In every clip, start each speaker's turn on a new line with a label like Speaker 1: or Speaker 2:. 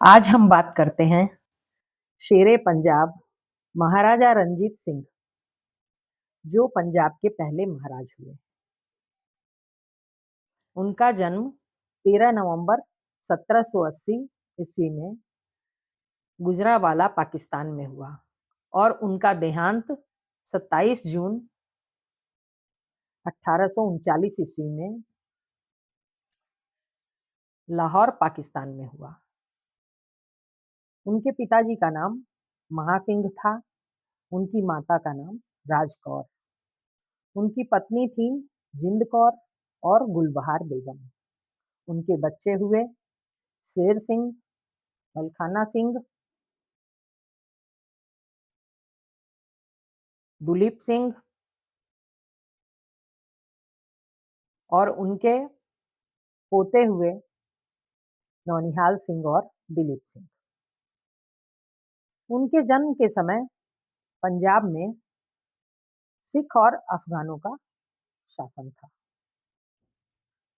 Speaker 1: आज हम बात करते हैं शेरे पंजाब महाराजा रंजीत सिंह, जो पंजाब के पहले महाराज हुए। उनका जन्म 13 नवंबर 1780 ईस्वी में गुजरांवाला पाकिस्तान में हुआ और उनका देहांत 27 जून 1839 ईस्वी में लाहौर पाकिस्तान में हुआ। उनके पिताजी का नाम महासिंह था। उनकी माता का नाम राज कौर। उनकी पत्नी थी जिंद कौर और गुलबहार बेगम। उनके बच्चे हुए शेर सिंह, मलखाना सिंह, दुलीप सिंह और उनके पोते हुए नौनिहाल सिंह और दिलीप सिंह। उनके जन्म के समय पंजाब में सिख और अफगानों का शासन था।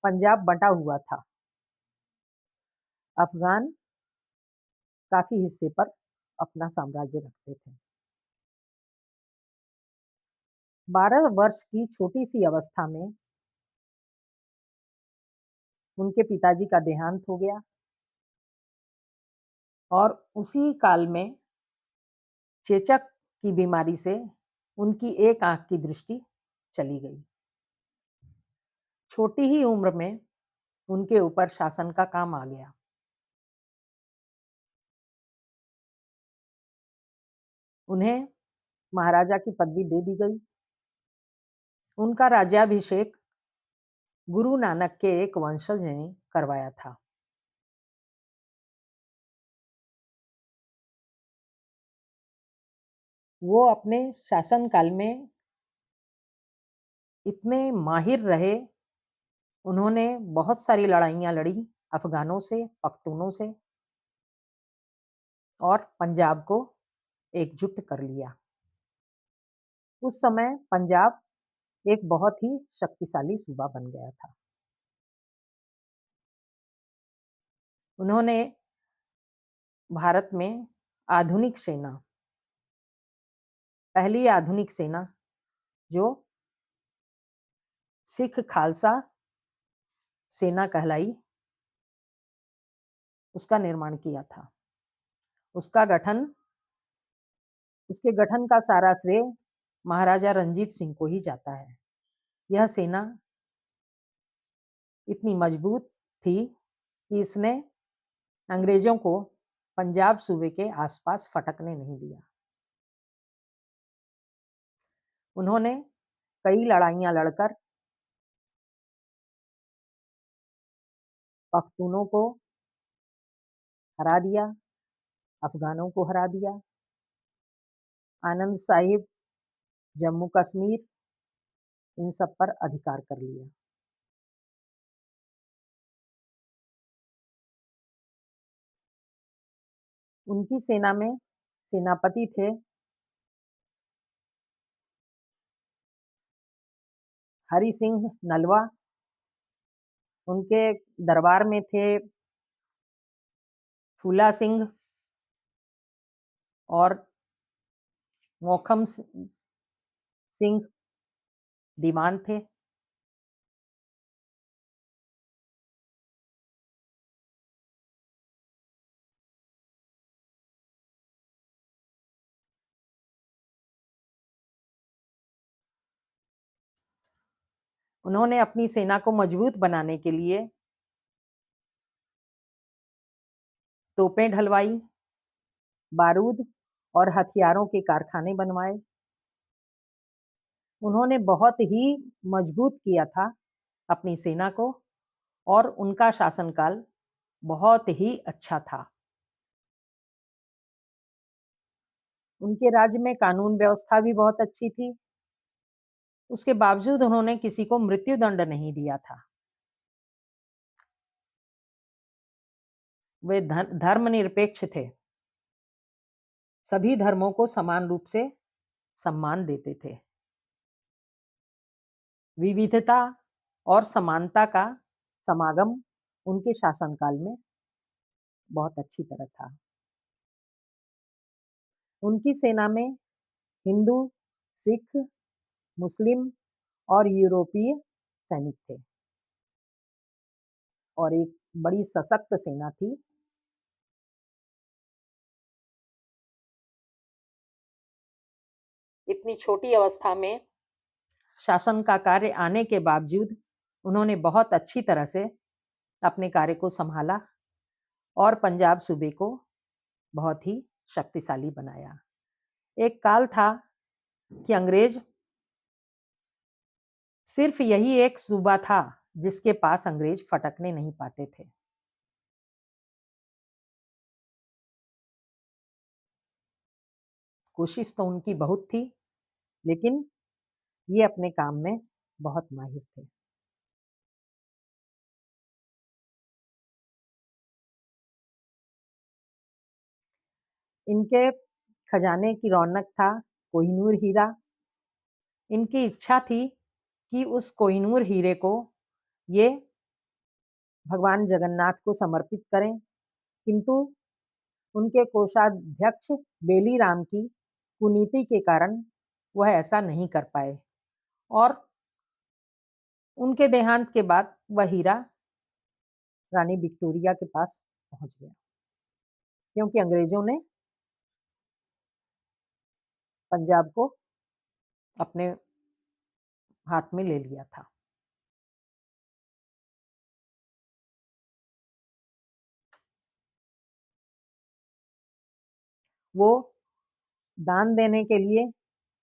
Speaker 1: पंजाब बंटा हुआ था। अफगान काफी हिस्से पर अपना साम्राज्य रखते थे। 12 वर्ष की छोटी सी अवस्था में उनके पिताजी का देहांत हो गया और उसी काल में चेचक की बीमारी से उनकी एक आंख की दृष्टि चली गई। छोटी ही उम्र में उनके ऊपर शासन का काम आ गया। उन्हें महाराजा की पदवी दे दी गई। उनका राज्याभिषेक गुरु नानक के एक वंशज ने करवाया था। वो अपने शासनकाल में इतने माहिर रहे। उन्होंने बहुत सारी लड़ाइयां लड़ी अफगानों से, पख्तूनों से और पंजाब को एकजुट कर लिया। उस समय पंजाब एक बहुत ही शक्तिशाली सूबा बन गया था। उन्होंने भारत में आधुनिक सेना, पहली आधुनिक सेना जो सिख खालसा सेना कहलाई, उसका निर्माण किया था। उसका गठन उसके गठन का सारा श्रेय महाराजा रंजीत सिंह को ही जाता है। यह सेना इतनी मजबूत थी कि इसने अंग्रेजों को पंजाब सूबे के आसपास फटकने नहीं दिया। उन्होंने कई लड़ाइयां लड़कर पख्तूनों को हरा दिया, अफगानों को हरा दिया। आनंद साहिब, जम्मू कश्मीर, इन सब पर अधिकार कर लिया। उनकी सेना में सेनापति थे हरि सिंह नलवा। उनके दरबार में थे फूला सिंह और मोखम सिंह दीवान थे। उन्होंने अपनी सेना को मजबूत बनाने के लिए तोपें ढलवाई, बारूद और हथियारों के कारखाने बनवाए। उन्होंने बहुत ही मजबूत किया था अपनी सेना को और उनका शासनकाल बहुत ही अच्छा था। उनके राज्य में कानून व्यवस्था भी बहुत अच्छी थी। उसके बावजूद उन्होंने किसी को मृत्युदंड नहीं दिया था। वे धर्मनिरपेक्ष थे। सभी धर्मों को समान रूप से सम्मान देते थे। विविधता और समानता का समागम उनके शासनकाल में बहुत अच्छी तरह था। उनकी सेना में हिंदू, सिख, मुस्लिम और यूरोपीय सैनिक थे और एक बड़ी सशक्त सेना थी। इतनी छोटी अवस्था में शासन का कार्य आने के बावजूद उन्होंने बहुत अच्छी तरह से अपने कार्य को संभाला और पंजाब सूबे को बहुत ही शक्तिशाली बनाया। एक काल था कि अंग्रेज सिर्फ यही एक सूबा था जिसके पास अंग्रेज फटकने नहीं पाते थे। कोशिश तो उनकी बहुत थी, लेकिन ये अपने काम में बहुत माहिर थे। इनके खजाने की रौनक था कोहिनूर हीरा। इनकी इच्छा थी कि उस कोहिनूर हीरे को ये भगवान जगन्नाथ को समर्पित करें, किंतु उनके कोषाध्यक्ष बेली राम की कुनीति के कारण वह ऐसा नहीं कर पाए और उनके देहांत के बाद वह हीरा रानी विक्टोरिया के पास पहुंच गया, क्योंकि अंग्रेजों ने पंजाब को अपने हाथ में ले लिया था। वो दान देने के लिए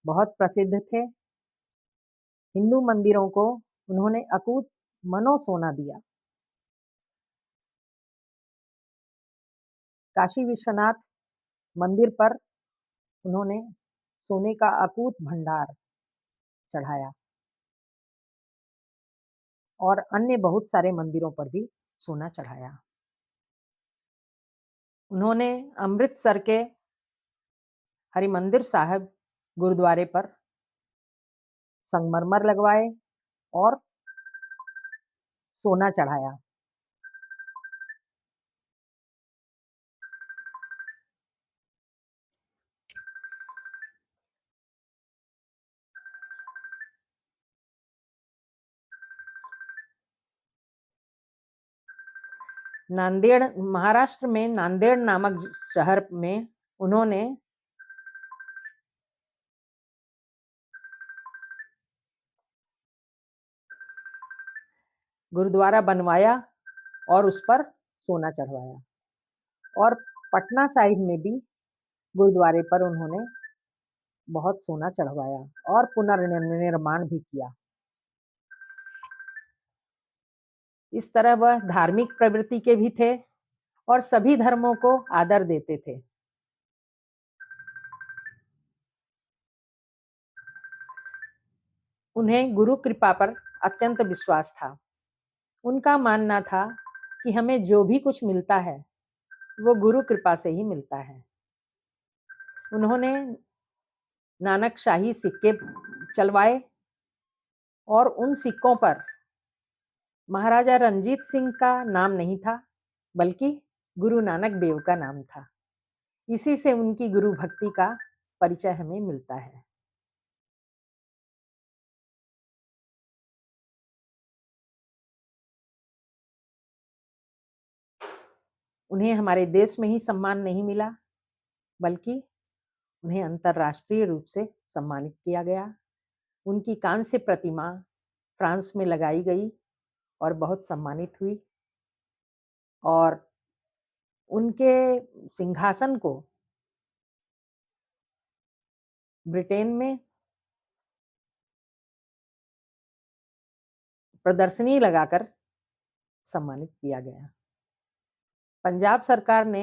Speaker 1: बहुत प्रसिद्ध थे। हिंदू मंदिरों को उन्होंने अकूत मनो सोना दिया। काशी विश्वनाथ मंदिर पर उन्होंने सोने का अकूत भंडार चढ़ाया और अन्य बहुत सारे मंदिरों पर भी सोना चढ़ाया। उन्होंने अमृतसर के हरिमंदिर साहिब गुरुद्वारे पर संगमरमर लगवाए और सोना चढ़ाया। नांदेड़, महाराष्ट्र में नांदेड़ नामक शहर में उन्होंने गुरुद्वारा बनवाया और उस पर सोना चढ़वाया और पटना साहिब में भी गुरुद्वारे पर उन्होंने बहुत सोना चढ़वाया और पुनर्निर्माण भी किया। इस तरह वह धार्मिक प्रवृत्ति के भी थे और सभी धर्मों को आदर देते थे। उन्हें गुरु कृपा पर अत्यंत विश्वास था। उनका मानना था कि हमें जो भी कुछ मिलता है वो गुरु कृपा से ही मिलता है। उन्होंने नानक शाही सिक्के चलवाए और उन सिक्कों पर महाराजा रणजीत सिंह का नाम नहीं था, बल्कि गुरु नानक देव का नाम था। इसी से उनकी गुरु भक्ति का परिचय हमें मिलता है। उन्हें हमारे देश में ही सम्मान नहीं मिला, बल्कि उन्हें अंतर्राष्ट्रीय रूप से सम्मानित किया गया। उनकी कांस्य प्रतिमा फ्रांस में लगाई गई और बहुत सम्मानित हुई और उनके सिंहासन को ब्रिटेन में प्रदर्शनी लगाकर सम्मानित किया गया। पंजाब सरकार ने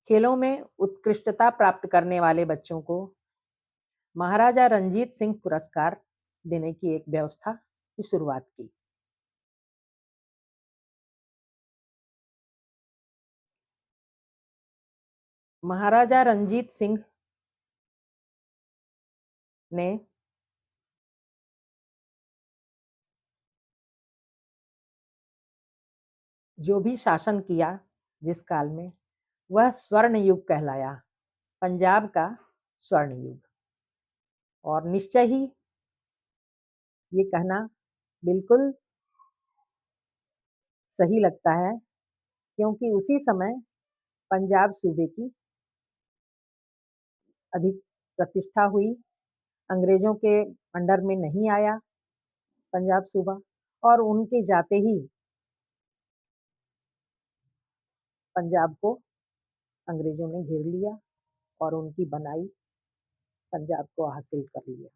Speaker 1: खेलों में उत्कृष्टता प्राप्त करने वाले बच्चों को महाराजा रणजीत सिंह पुरस्कार देने की एक व्यवस्था की शुरुआत की। महाराजा रणजीत सिंह ने जो भी शासन किया जिस काल में, वह स्वर्ण युग कहलाया, पंजाब का स्वर्ण युग। और निश्चय ही ये कहना बिल्कुल सही लगता है, क्योंकि उसी समय पंजाब सूबे की अधिक प्रतिष्ठा हुई, अंग्रेज़ों के अंडर में नहीं आया पंजाब सूबा, और उनके जाते ही पंजाब को अंग्रेज़ों ने घेर लिया और उनकी बनाई पंजाब को हासिल कर लिया।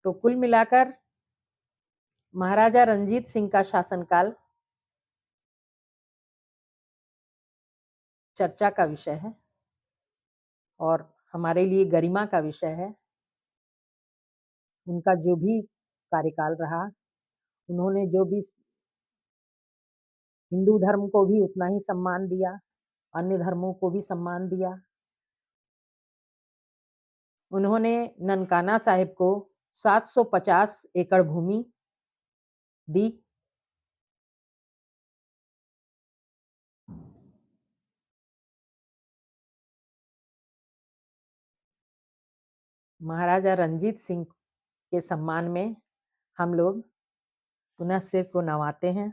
Speaker 1: तो कुल मिलाकर महाराजा रंजीत सिंह का शासनकाल चर्चा का विषय है और हमारे लिए गरिमा का विषय है। उनका जो भी कार्यकाल रहा, उन्होंने जो भी हिंदू धर्म को भी उतना ही सम्मान दिया, अन्य धर्मों को भी सम्मान दिया। उन्होंने ननकाना साहिब को 750 एकड़ भूमि दी। महाराजा रंजीत सिंह के सम्मान में हम लोग पुनः सिर को नवाते हैं।